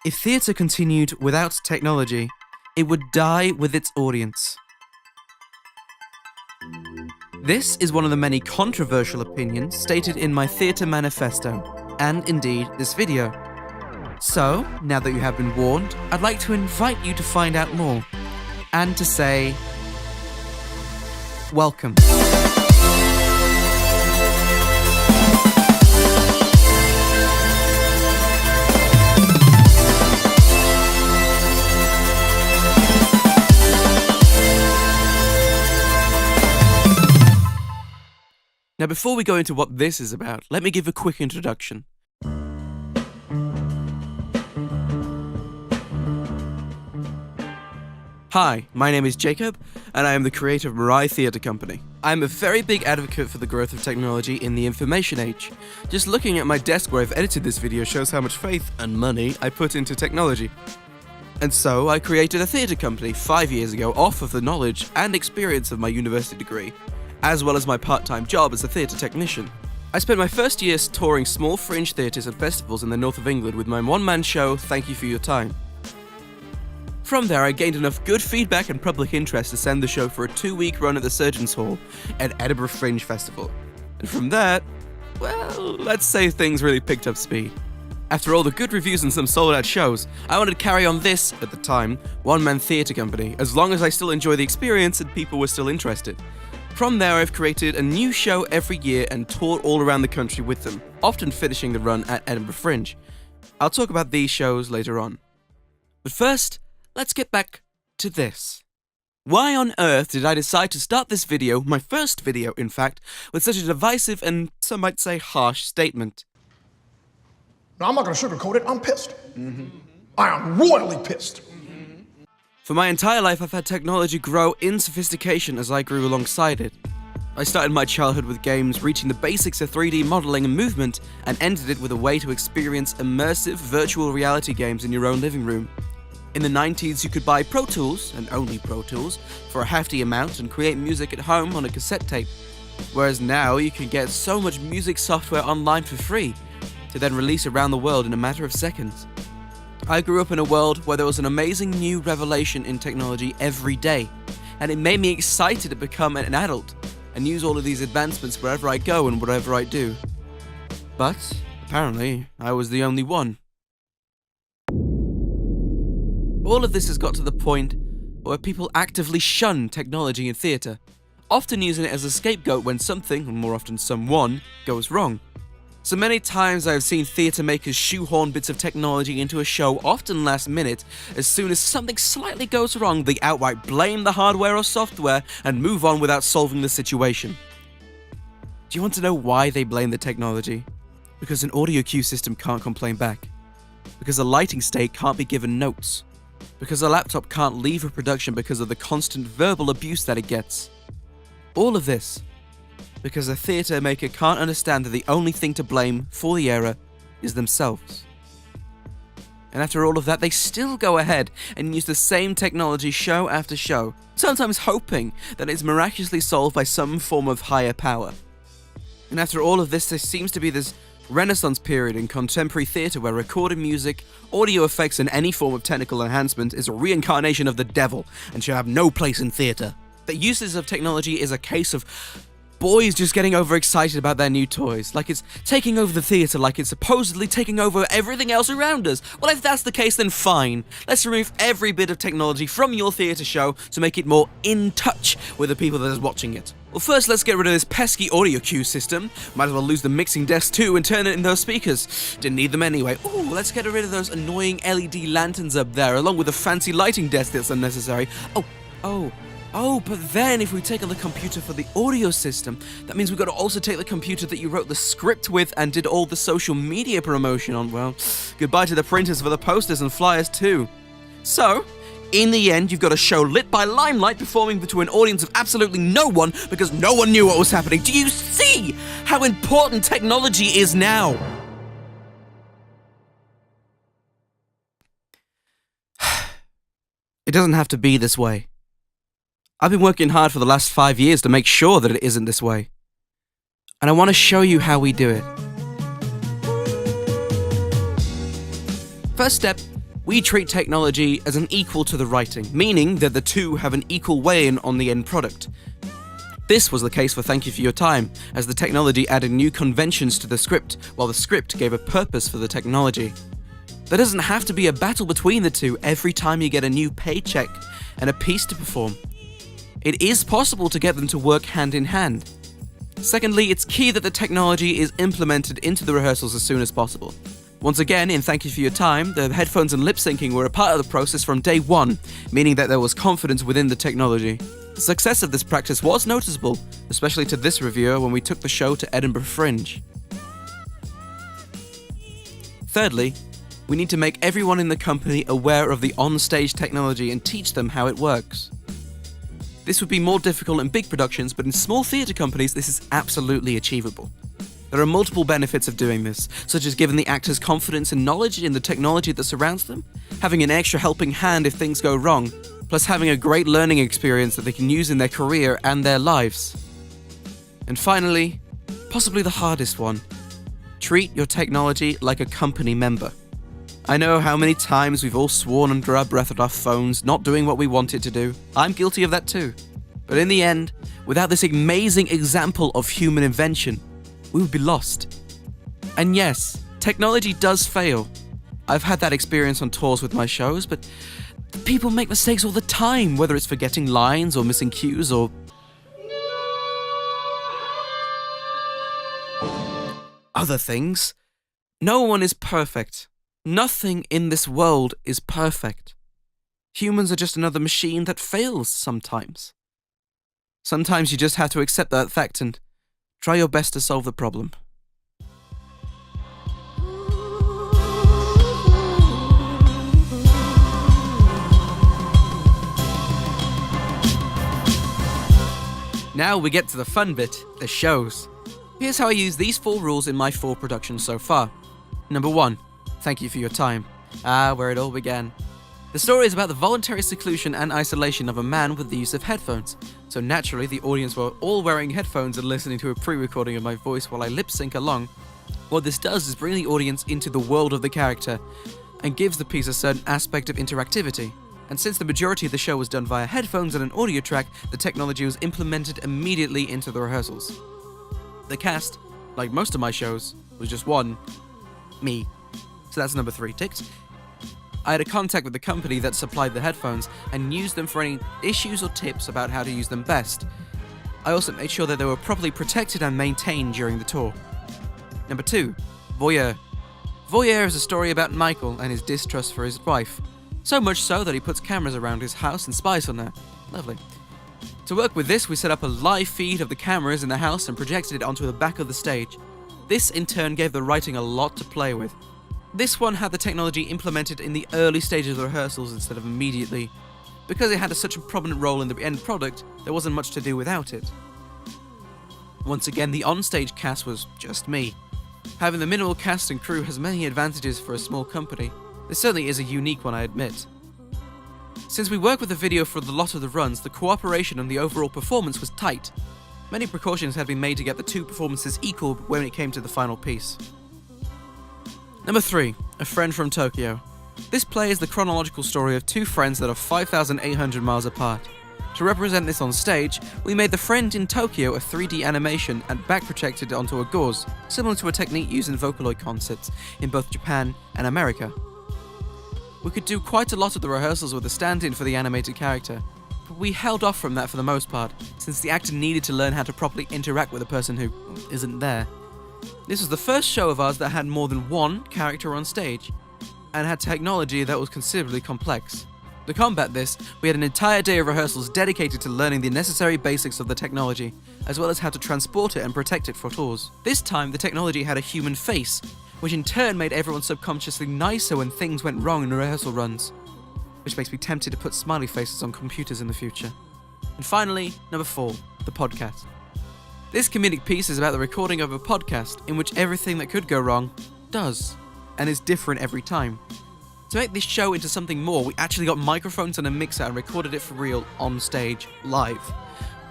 If theatre continued without technology, it would die with its audience. This is one of the many controversial opinions stated in my theatre manifesto, and indeed this video. So, now that you have been warned, I'd like to invite you to find out more, and to say, welcome. Now, before we go into what this is about, let me give a quick introduction. Hi, my name is Jacob, and I am the creator of Mirai Theatre Company. I'm a very big advocate for the growth of technology in the information age. Just looking at my desk where I've edited this video shows how much faith and money I put into technology. And so I created a theatre company 5 years ago off of the knowledge and experience of my university degree, as well as my part-time job as a theatre technician. I spent my first years touring small fringe theatres and festivals in the north of England with my one-man show, Thank You For Your Time. From there, I gained enough good feedback and public interest to send the show for a 2-week run at the Surgeons' Hall at Edinburgh Fringe Festival. And from that, well, let's say things really picked up speed. After all the good reviews and some sold-out shows, I wanted to carry on this, at the time, one-man theatre company, as long as I still enjoy the experience and people were still interested. From there, I've created a new show every year and toured all around the country with them, often finishing the run at Edinburgh Fringe. I'll talk about these shows later on. But first, let's get back to this. Why on earth did I decide to start this video, my first video in fact, with such a divisive and some might say harsh statement? Now, I'm not going to sugarcoat it, I'm pissed. I am royally pissed. For my entire life, I've had technology grow in sophistication as I grew alongside it. I started my childhood with games reaching the basics of 3D modeling and movement, and ended it with a way to experience immersive virtual reality games in your own living room. In the 90s, you could buy Pro Tools, and only Pro Tools, for a hefty amount and create music at home on a cassette tape. Whereas now, you can get so much music software online for free, to then release around the world in a matter of seconds. I grew up in a world where there was an amazing new revelation in technology every day, and it made me excited to become an adult and use all of these advancements wherever I go and whatever I do. But, apparently, I was the only one. All of this has got to the point where people actively shun technology in theatre, often using it as a scapegoat when something, and more often someone, goes wrong. So many times I have seen theatre makers shoehorn bits of technology into a show, often last minute. As soon as something slightly goes wrong, they outright blame the hardware or software and move on without solving the situation. Do you want to know why they blame the technology? Because an audio cue system can't complain back. Because a lighting state can't be given notes. Because a laptop can't leave a production because of the constant verbal abuse that it gets. All of this because a theatre maker can't understand that the only thing to blame for the error is themselves. And after all of that, they still go ahead and use the same technology show after show, sometimes hoping that it's miraculously solved by some form of higher power. And after all of this, there seems to be this renaissance period in contemporary theatre where recorded music, audio effects, and any form of technical enhancement is a reincarnation of the devil and should have no place in theatre. The uses of technology is a case of boys just getting overexcited about their new toys, like it's taking over the theatre, like it's supposedly taking over everything else around us. Well, if that's the case, then fine. Let's remove every bit of technology from your theatre show to make it more in touch with the people that are watching it. Well, first, let's get rid of this pesky audio cue system. Might as well lose the mixing desk too and turn it into those speakers. Didn't need them anyway. Ooh, let's get rid of those annoying LED lanterns up there, along with the fancy lighting desk that's unnecessary. Oh, but then if we take the computer for the audio system, that means we've got to also take the computer that you wrote the script with and did all the social media promotion on. Well, goodbye to the printers for the posters and flyers too. So, in the end, you've got a show lit by limelight performing to an audience of absolutely no one because no one knew what was happening. Do you see how important technology is now? It doesn't have to be this way. I've been working hard for the last 5 years to make sure that it isn't this way. And I want to show you how we do it. First step, We treat technology as an equal to the writing, meaning that the two have an equal weigh-in on the end product. This was the case for Thank You For Your Time, as the technology added new conventions to the script, while the script gave a purpose for the technology. There doesn't have to be a battle between the two every time you get a new paycheck and a piece to perform. It is possible to get them to work hand in hand. Secondly, it's key that the technology is implemented into the rehearsals as soon as possible. Once again, in Thank You For Your Time, the headphones and lip syncing were a part of the process from day one, meaning that there was confidence within the technology. The success of this practice was noticeable, especially to this reviewer when we took the show to Edinburgh Fringe. Thirdly, we need to make everyone in the company aware of the on-stage technology and teach them how it works. This would be more difficult in big productions, but in small theatre companies this is absolutely achievable. There are multiple benefits of doing this, such as giving the actors confidence and knowledge in the technology that surrounds them, having an extra helping hand if things go wrong, plus having a great learning experience that they can use in their career and their lives. And finally, possibly the hardest one, treat your technology like a company member. I know how many times we've all sworn under our breath at our phones, not doing what we want it to do. I'm guilty of that too. But in the end, without this amazing example of human invention, we would be lost. And yes, technology does fail. I've had that experience on tours with my shows, but people make mistakes all the time, whether it's forgetting lines or missing cues or other things. No one is perfect. Nothing in this world is perfect. Humans are just another machine that fails sometimes. Sometimes you just have to accept that fact and try your best to solve the problem. Now we get to the fun bit, the shows. Here's how I use these 4 rules in my 4 productions so far. Number 1, Thank You For Your Time. Where it all began. The story is about the voluntary seclusion and isolation of a man with the use of headphones. So naturally, the audience were all wearing headphones and listening to a pre-recording of my voice while I lip-sync along. What this does is bring the audience into the world of the character and gives the piece a certain aspect of interactivity. And since the majority of the show was done via headphones and an audio track, the technology was implemented immediately into the rehearsals. The cast, like most of my shows, was just one, me. So that's number 3 ticked. I had a contact with the company that supplied the headphones and used them for any issues or tips about how to use them best. I also made sure that they were properly protected and maintained during the tour. Number 2, Voyeur. Voyeur is a story about Michael and his distrust for his wife. So much so that he puts cameras around his house and spies on her. Lovely. To work with this, we set up a live feed of the cameras in the house and projected it onto the back of the stage. This in turn gave the writing a lot to play with. This one had the technology implemented in the early stages of the rehearsals instead of immediately. Because it had such a prominent role in the end product, there wasn't much to do without it. Once again, the onstage cast was just me. Having the minimal cast and crew has many advantages for a small company. This certainly is a unique one, I admit. Since we worked with the video for the lot of the runs, the cooperation and the overall performance was tight. Many precautions had been made to get the 2 performances equal when it came to the final piece. Number 3, A Friend from Tokyo. This play is the chronological story of 2 friends that are 5,800 miles apart. To represent this on stage, we made the friend in Tokyo a 3D animation and back projected it onto a gauze, similar to a technique used in Vocaloid concerts in both Japan and America. We could do quite a lot of the rehearsals with a stand-in for the animated character, but we held off from that for the most part, since the actor needed to learn how to properly interact with a person who isn't there. This was the first show of ours that had more than 1 character on stage, and had technology that was considerably complex. To combat this, we had an entire day of rehearsals dedicated to learning the necessary basics of the technology, as well as how to transport it and protect it for tours. This time, the technology had a human face, which in turn made everyone subconsciously nicer when things went wrong in the rehearsal runs, which makes me tempted to put smiley faces on computers in the future. And finally, number 4, the podcast. This comedic piece is about the recording of a podcast in which everything that could go wrong does, and is different every time. To make this show into something more, we actually got microphones and a mixer and recorded it for real on stage, live.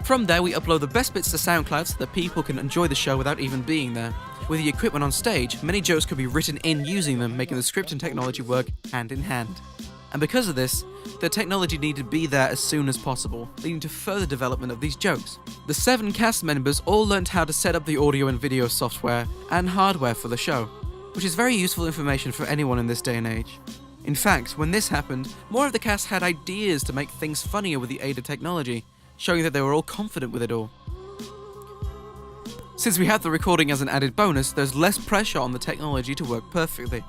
From there, we upload the best bits to SoundCloud so that people can enjoy the show without even being there. With the equipment on stage, many jokes could be written in using them, making the script and technology work hand in hand. And because of this, the technology needed to be there as soon as possible, leading to further development of these jokes. The 7 cast members all learned how to set up the audio and video software and hardware for the show, which is very useful information for anyone in this day and age. In fact, when this happened, more of the cast had ideas to make things funnier with the aid of technology, showing that they were all confident with it all. Since we have the recording as an added bonus, there's less pressure on the technology to work perfectly.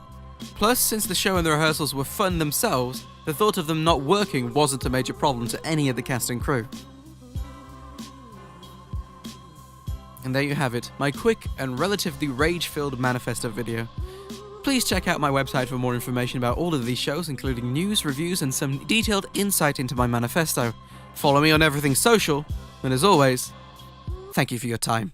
Plus, since the show and the rehearsals were fun themselves, the thought of them not working wasn't a major problem to any of the cast and crew. And there you have it, my quick and relatively rage-filled Manifesto video. Please check out my website for more information about all of these shows, including news, reviews, and some detailed insight into my manifesto. Follow me on everything social, and as always, thank you for your time.